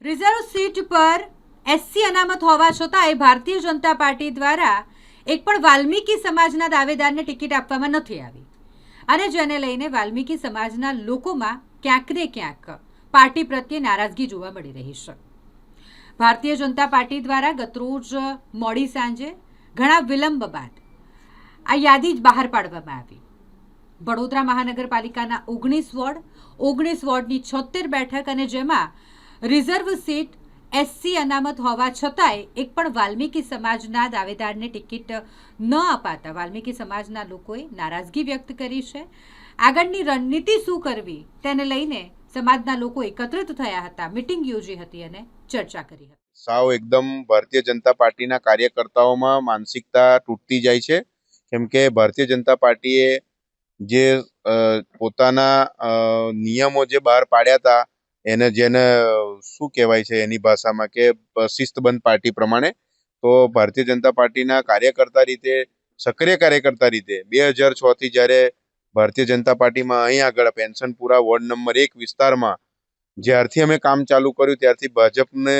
Reserve seat પર SC અનામત હોવા છતાંય ભારતીય જનતા પાર્ટી દ્વારા એક પણ વાલ્મીકી સમાજના દાવેદારને ટિકિટ આપવામાં નથી આવી અને જેને લઈને વાલ્મીકી સમાજના લોકોમાં ક્યાંક ને ક્યાંક પાર્ટી પ્રત્યે નારાજગી જોવા મળી રહી છે. ભારતીય જનતા પાર્ટી દ્વારા ગતરોજ મોડી સાંજે ઘણા વિલંબ બાદ આ યાદી જ બહાર પાડવામાં આવી. વડોદરા મહાનગરપાલિકાના 19 વોર્ડની 76 બેઠક અને જેમાં રિઝર્વ સીટ એસસી અનામત હોવા છતાંય એક પણ વાલ્મીકી સમાજના દાવેદારને ટિકિટ ન અપાતા વાલ્મીકી સમાજના લોકોએ નારાજગી વ્યક્ત કરી છે. આગળની રણનીતિ શું કરવી તેને લઈને સમાજના લોકો એકત્રિત થયા હતા, મિટિંગ યોજી હતી અને ચર્ચા કરી હતી. સાવ એકદમ ભારતીય જનતા પાર્ટીના કાર્યકર્તાઓમાં માનસિકતા તૂટતી જાય છે, કેમ કે ભારતીય જનતા પાર્ટીએ જે પોતાના નિયમો જે બહાર પાડ્યા હતા જેને શું કહેવાય છે એની ભાષામાં કે શિસ્તબદ્ધ પાર્ટી પ્રમાણે, તો ભારતીય જનતા પાર્ટીના સક્રિય કાર્યકર્તા રીતે 2006 થી જ્યારે ભારતીય જનતા પાર્ટીમાં અહીં આગળ પેન્શનપુરા વોર્ડ નંબર 1 વિસ્તારમાં જ્યારથી અમે કામ ચાલુ કર્યું ત્યારથી ભાજપને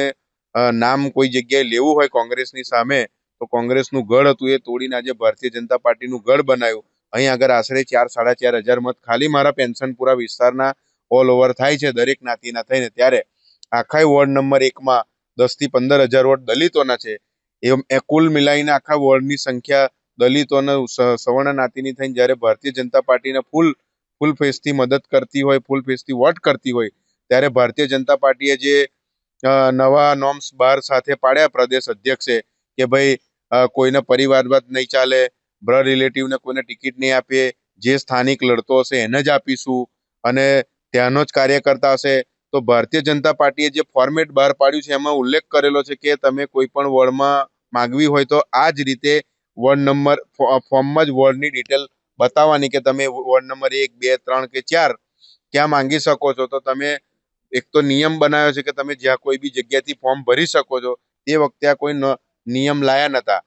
નામ કોઈ જગ્યાએ લેવું હોય કોંગ્રેસની સામે તો કોંગ્રેસનું ગઢ હતું એ તોડીને આજે ભારતીય જનતા પાર્ટીનું ગઢ બનાવ્યું. અહીં આગળ આશરે 4-4.5 મત ખાલી મારા પેન્શનપુરા વિસ્તારના ઓલ ઓવર થાય છે દરેક જ્ઞાતિના થઈને. ત્યારે આખા વોર્ડ નંબર 1માં 10 થી 15 હજાર વોટ દલિતોના છે. એ કુલ મિલાઈને આખા વોર્ડની સંખ્યા દલિતોના સવર્ણ જ્ઞાતિની થઈને જ્યારે ભારતીય જનતા પાર્ટીને ફૂલ ફેસથી મદદ કરતી હોય, ફૂલ ફેસથી વોટ કરતી હોય, ત્યારે ભારતીય જનતા પાર્ટીએ જે નવા નોર્મ્સ બહાર સાથે પાડ્યા પ્રદેશ અધ્યક્ષે કે ભાઈ કોઈને પરિવારવાદ નહીં ચાલે, બ્લડ રિલેટિવને કોઈને ટિકિટ નહીં આપીએ, જે સ્થાનિક લડતો હશે એને જ આપીશું અને ત્યાંનો જ કાર્યકર્તા હશે. તો ભારતીય જનતા પાર્ટીએ જે ફોર્મેટ બહાર પાડ્યું છે એમાં ઉલ્લેખ કરેલો છે કે તમે કોઈ પણ વોર્ડમાં માગવી હોય તો આ જ રીતે વોર્ડ નંબર ફોર્મમાં જ વોર્ડની ડિટેલ બતાવવાની કે તમે વોર્ડ નંબર 1, 2, 3 કે 4 ક્યાં માંગી શકો છો. તો તમે એક તો નિયમ બનાવ્યો છે કે તમે જ્યાં કોઈ બી જગ્યાથી ફોર્મ ભરી શકો છો. તે વખતે આ કોઈ નિયમ લાયા નતા.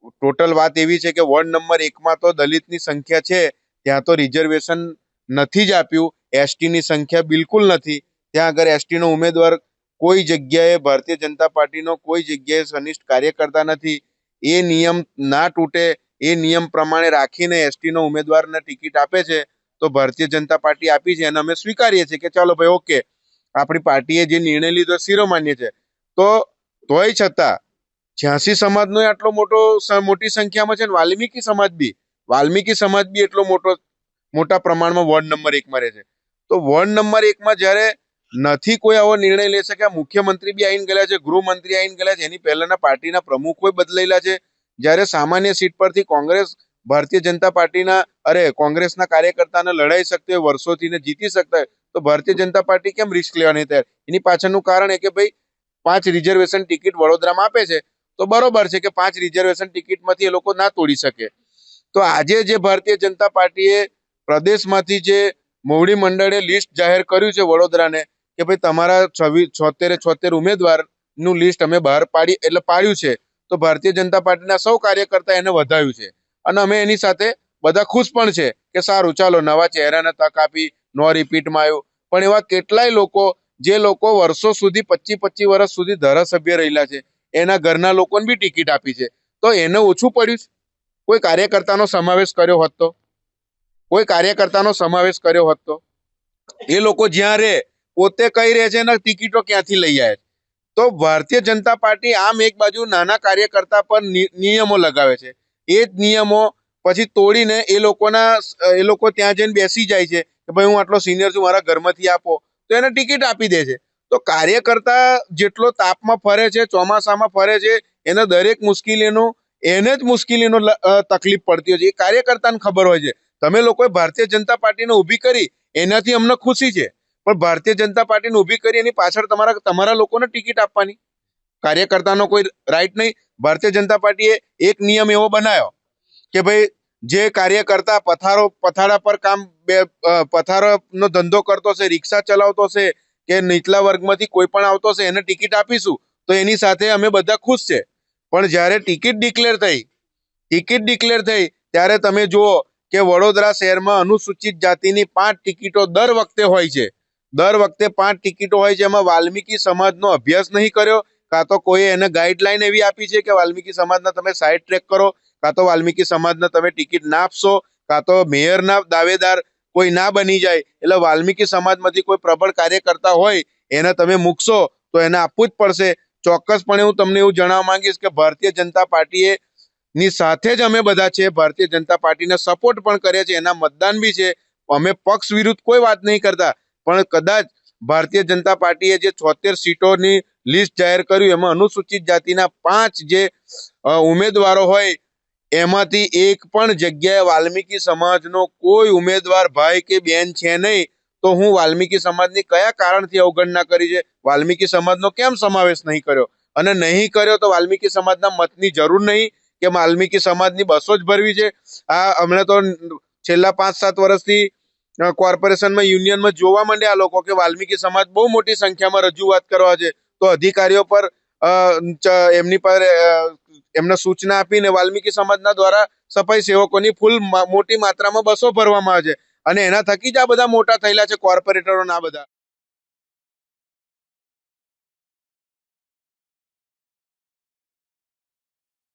ટોટલ વાત એવી છે કે વોર્ડ નંબર 1માં તો દલિતની સંખ્યા છે, ત્યાં તો રિઝર્વેશન નથી જ આપ્યું. એસટી ની સંખ્યા બિલકુલ નથી. ત્યાં આગળ એસટી નો ઉમેદવાર કોઈ જગ્યાએ ભારતીય જનતા પાર્ટીનો કોઈ જગ્યાએ સનિષ્ઠ કાર્યકર્તા નથી. એ નિયમ ના તૂટે એ નિયમ પ્રમાણે રાખીને એસટી નો ઉમેદવારને ટિકિટ આપે છે તો ભારતીય જનતા પાર્ટી આપી છે અને અમે સ્વીકારીએ છીએ કે ચાલો ભાઈ ઓકે, આપણી પાર્ટીએ જે નિર્ણય લીધો શિરોમાન્ય છે. તો તોય છતાં 86 સમાજનો આટલો મોટી સંખ્યામાં છે ને વાલ્મીકી સમાજ બી એટલો મોટા પ્રમાણમાં વોર્ડ નંબર 1માં રહે છે. તો વોર્ડ નંબર 1માં જ્યારે નથી કોઈ આવો નિર્ણય લઈ શકે, મુખ્યમંત્રી બી આવીને ગયેલા છે, ગૃહમંત્રી આવીને ગયેલા છે, એની પહેલાના પાર્ટીના પ્રમુખો બદલાયેલા છે. જ્યારે સામાન્ય સીટ પરથી ભારતીય જનતા પાર્ટીના કોંગ્રેસના કાર્યકર્તાને લડાઈ શકते હોય, વર્ષોથી ને જીતી શકતા હોય, તો ભારતીય જનતા પાર્ટી કેમ રિસ્ક લેવાની તૈયાર? એની પાછળનું કારણ એ કે ભાઈ 5 રિઝર્વેશન ટિકિટ વડોદરામાં આપે છે તો બરોબર છે કે 5 રિઝર્વેશન ટિકિટમાંથી એ લોકો ના તોડી શકે. તો આજે જે ભારતીય જનતા પાર્ટીએ પ્રદેશમાંથી જે મોવડી મંડળે લિસ્ટ જાહેર કર્યું છે વડોદરાને કે ભાઈ તમારા 76 ઉમેદવારનું લિસ્ટ અમે બહાર પાડ્યું છે, તો ભારતીય જનતા પાર્ટીના સૌ કાર્યકર્તા એને વધાવ્યું છે અને અમે એની સાથે બધા ખુશ પણ છે કે સારું ચાલો નવા ચહેરાને તક આપી, નો રિપીટમાં આવ્યું. પણ એવા કેટલાય લોકો જે લોકો વર્ષો સુધી 25 વર્ષ સુધી ધારાસભ્ય રહેલા છે, એના ઘરના લોકોને બી ટિકિટ આપી છે, તો એને ઓછું પડ્યું? કોઈ કાર્યકર્તાનો સમાવેશ કર્યો હોત તો એ લોકો જ્યાં રહે પોતે કઈ રહે છે અને ટિકિટો ક્યાંથી લઈ આવે? તો ભારતીય જનતા પાર્ટી આમ એક બાજુ નાના કાર્યકર્તા પર નિયમો લગાવે છે, એ જ નિયમો પછી તોડીને એ લોકો ત્યાં જઈને બેસી જાય છે કે ભાઈ હું આટલો સિનિયર છું, મારા ઘરમાંથી આપો, તો એને ટિકિટ આપી દે છે. તો કાર્યકર્તા જેટલો તાપમાં ફરે છે, ચોમાસામાં ફરે છે, એને દરેક મુશ્કેલીનો તકલીફ પડતી હોય છે. એ કાર્યકર્તાને ખબર હોય છે. તમે લોકોએ ભારતીય જનતા પાર્ટીને ઊભી કરી એનાથી અમને ખુશી છે, પણ ભારતીય જનતા પાર્ટીને ઊભી કરી એની પાછળ તમારા લોકોને ટિકિટ આપવાની કાર્યકર્તાનો કોઈ રાઈટ નહીં. ભારતીય જનતા પાર્ટીએ એક નિયમ એવો બનાવ્યો કે ભાઈ જે કાર્યકર્તા પથારા પર પથારાનો ધંધો કરતો છે, રિક્ષા ચલાવતો છે કે નીચલા વર્ગમાંથી કોઈ પણ આવતો છે એને ટિકિટ આપીશું તો એની સાથે અમે બધા ખુશ છે. પણ જ્યારે ટિકિટ ડિક્લેર થઈ ત્યારે તમે જુઓ કે વડોદરા શહેરમાં અનુસૂચિત જાતિની 5 ટિકિટો દર વખતે હોય છે. દર વખતે 5 ટિકિટો હોય છે, એમાં વાલ્મીકી સમાજનો અભ્યાસ નહીં કર્યો, કાં તો કોઈ એને ગાઈડલાઈન એવી આપી છે કે વાલ્મીકી સમાજના તમે સાઈડ ટ્રેક કરો, કાં તો વાલ્મીકી સમાજના તમે ટિકિટ ના આપશો, કાં તો મેયરના દાવેદાર કોઈ ના બની જાય. એટલે વાલ્મીકી સમાજમાંથી કોઈ પ્રબળ કાર્યકર્તા હોય એને તમે મૂકશો તો એને આપવું જ પડશે. ચોક્કસપણે હું તમને એવું જણાવવા માંગીશ કે ભારતીય જનતા પાર્ટીએ ની સાથે જ અમે બધા છે. ભારતીય જનતા પાર્ટીને સપોર્ટ પણ કરે છે, એના મતદાન બી છે. અમે પક્ષ વિરુદ્ધ કોઈ વાત નહીં કરતા, પણ કદાચ ભારતીય જનતા પાર્ટીએ જે 76 સીટોની લિસ્ટ જાહેર કર્યું એમાં અનુસૂચિત જાતિના 5 જે ઉમેદવારો હોય એમાંથી એક પણ જગ્યાએ વાલ્મીકી સમાજનો કોઈ ઉમેદવાર ભાઈ કે બેન છે નહીં, તો હું વાલ્મીકી સમાજની કયા કારણથી અવગણના કરી છે? વાલ્મીકી સમાજનો કેમ સમાવેશ નહીં કર્યો? અને નહીં કર્યો તો વાલ્મીકી સમાજના મતની જરૂર નહીં કે વાલ્મીકી સમાજની બસો જ ભરવી છે? આ હમણાં તો છેલ્લા 5-7 વર્ષથી કોર્પોરેશનમાં યુનિયનમાં જોવા માંડ્યા આ લોકો કે વાલ્મીકી સમાજ બહુ મોટી સંખ્યામાં રજૂઆત કરવા છે, તો અધિકારીઓ પર એમની પર એમને સૂચના આપીને વાલ્મીકી સમાજના દ્વારા સફાઈ સેવકોની ફૂલ મોટી માત્રામાં બસો ભરવામાં આવે છે, અને એના થકી જ આ બધા મોટા થયેલા છે કોર્પોરેટરો ના બધા.